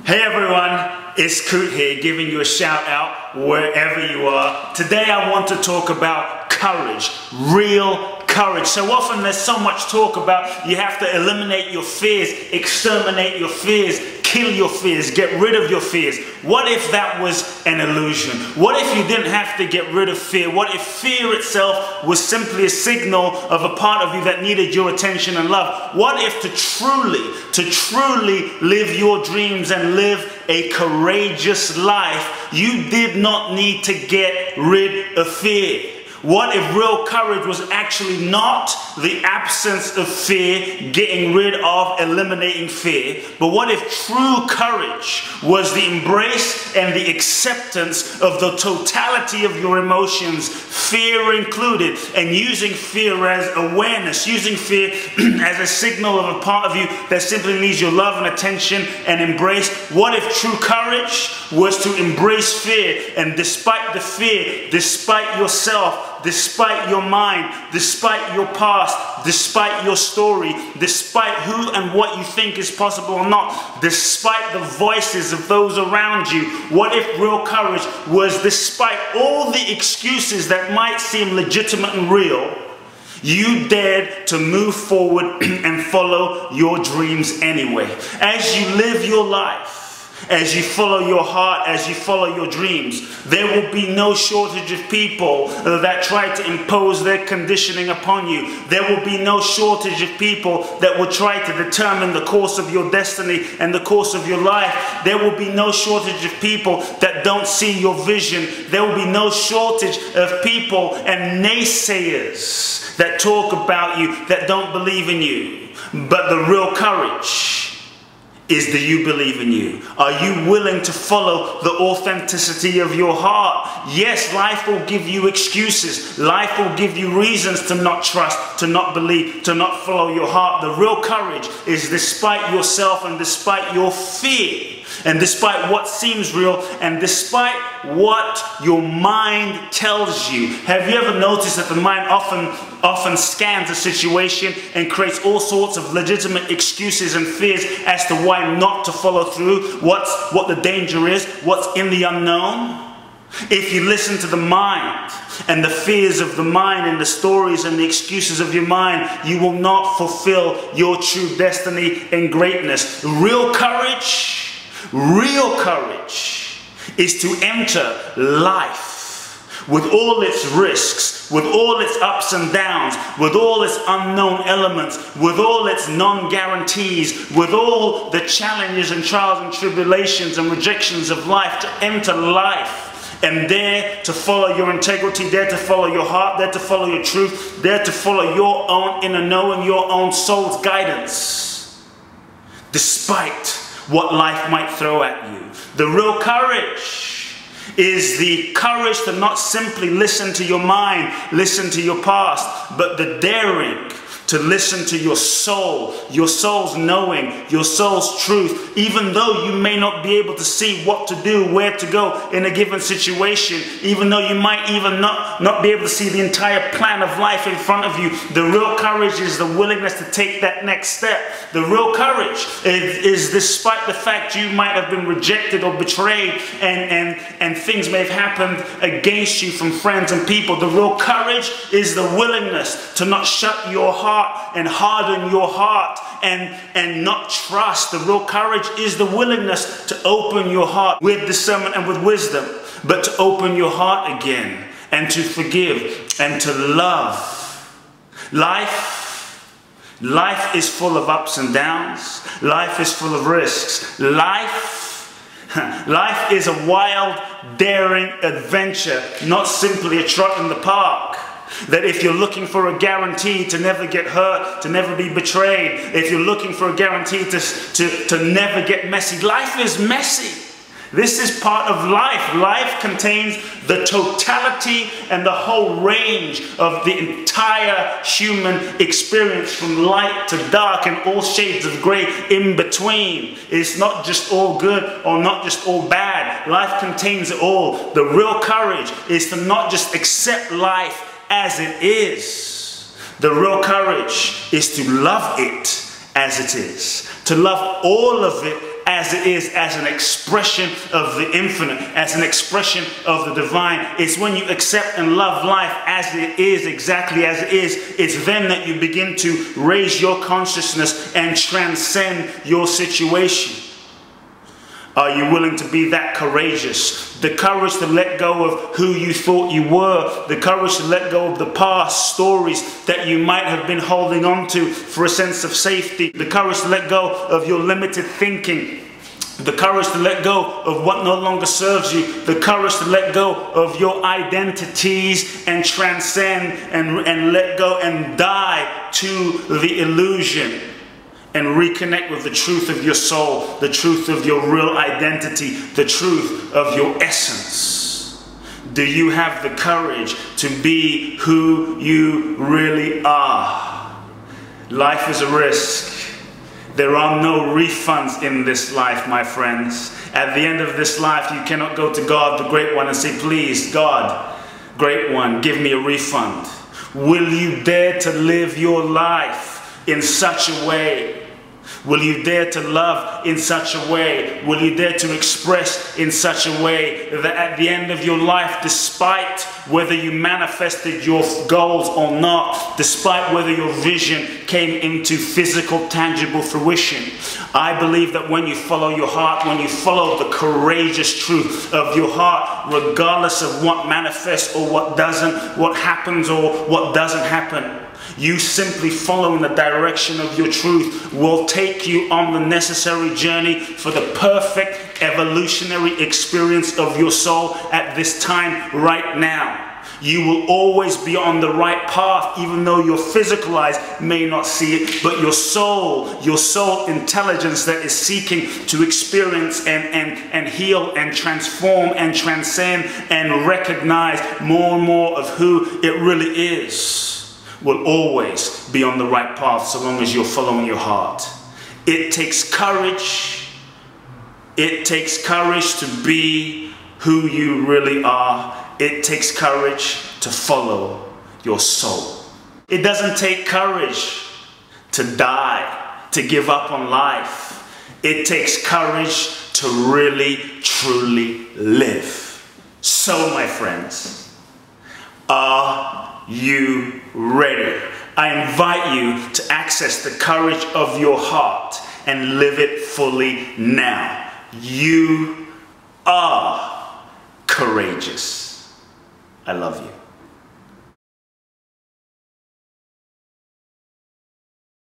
Hey everyone, it's Kute here giving you a shout out wherever you are. Today I want to talk about courage, real courage. So often there's so much talk about you have to eliminate your fears, exterminate your fears, kill your fears, get rid of your fears. What if that was an illusion? What if you didn't have to get rid of fear? What if fear itself was simply a signal of a part of you that needed your attention and love? What if to truly live your dreams and live a courageous life, you did not need to get rid of fear? What if real courage was actually not the absence of fear, getting rid of, eliminating fear, but what if true courage was the embrace and the acceptance of the totality of your emotions, fear included, and using fear as awareness, using fear as a signal of a part of you that simply needs your love and attention and embrace? What if true courage was to embrace fear, and despite the fear, despite yourself, despite your mind, despite your past, despite your story, despite who and what you think is possible or not, despite the voices of those around you, what if real courage was, despite all the excuses that might seem legitimate and real, you dared to move forward and follow your dreams anyway? As you live your life, as you follow your heart, as you follow your dreams, there will be no shortage of people that try to impose their conditioning upon you. There will be no shortage of people that will try to determine the course of your destiny and the course of your life. There will be no shortage of people that don't see your vision. There will be no shortage of people and naysayers that talk about you, that don't believe in you. But the real courage is, do you believe in you? Are you willing to follow the authenticity of your heart? Yes, life will give you excuses. Life will give you reasons to not trust, to not believe, to not follow your heart. The real courage is, despite yourself and despite your fear, and despite what seems real, and despite what your mind tells you. Have you ever noticed that the mind often scans a situation and creates all sorts of legitimate excuses and fears as to why not to follow through, what the danger is, what's in the unknown? If you listen to the mind and the fears of the mind and the stories and the excuses of your mind, you will not fulfill your true destiny and greatness. Real courage is to enter life with all its risks, with all its ups and downs, with all its unknown elements, with all its non-guarantees, with all the challenges and trials and tribulations and rejections of life, to enter life and dare to follow your integrity, dare to follow your heart, dare to follow your truth, dare to follow your own inner knowing, your own soul's guidance, despite what life might throw at you. The real courage is the courage to not simply listen to your mind, listen to your past, but the daring to listen to your soul's knowing, your soul's truth, even though you may not be able to see what to do, where to go in a given situation, even though you might even not be able to see the entire plan of life in front of you. The real courage is the willingness to take that next step. The real courage is despite the fact you might have been rejected or betrayed and things may have happened against you from friends and people. The real courage is the willingness to not shut your heart and harden your heart and not trust. The real courage is the willingness to open your heart with discernment and with wisdom, but to open your heart again and to forgive and to love. Life is full of ups and downs. Life is full of risks. Life is a wild, daring adventure, not simply a trot in the park. That if you're looking for a guarantee to never get hurt, to never be betrayed, if you're looking for a guarantee to never get messy, life is messy. This is part of life. Life contains the totality and the whole range of the entire human experience, from light to dark and all shades of grey in between. It's not just all good or not just all bad. Life contains it all. The real courage is to not just accept life as it is. The real courage is to love it as it is. To love all of it as it is, as an expression of the infinite, as an expression of the divine. It's when you accept and love life as it is, exactly as it is, it's then that you begin to raise your consciousness and transcend your situation. Are you willing to be that courageous? The courage to let go of who you thought you were. The courage to let go of the past stories that you might have been holding on to for a sense of safety. The courage to let go of your limited thinking. The courage to let go of what no longer serves you. The courage to let go of your identities and transcend and let go and die to the illusion. And reconnect with the truth of your soul, the truth of your real identity, the truth of your essence. Do you have the courage to be who you really are? Life is a risk. There are no refunds in this life, my friends. At the end of this life, you cannot go to God, the Great One, and say, please, God, Great One, give me a refund. Will you dare to live your life in such a way? Will you dare to love in such a way? Will you dare to express in such a way that at the end of your life, despite whether you manifested your goals or not, despite whether your vision came into physical, tangible fruition, I believe that when you follow your heart, when you follow the courageous truth of your heart, regardless of what manifests or what doesn't, what happens or what doesn't happen, you simply following the direction of your truth will take you on the necessary journey for the perfect evolutionary experience of your soul at this time right now. You will always be on the right path, even though your physical eyes may not see it, but your soul intelligence that is seeking to experience and heal and transform and transcend and recognize more and more of who it really is, will always be on the right path so long as you're following your heart. It takes courage. It takes courage to be who you really are. It takes courage to follow your soul. It doesn't take courage to die, to give up on life. It takes courage to really, truly live. So, my friends, are you ready? I invite you to access the courage of your heart and live it fully now. You are courageous. I love you.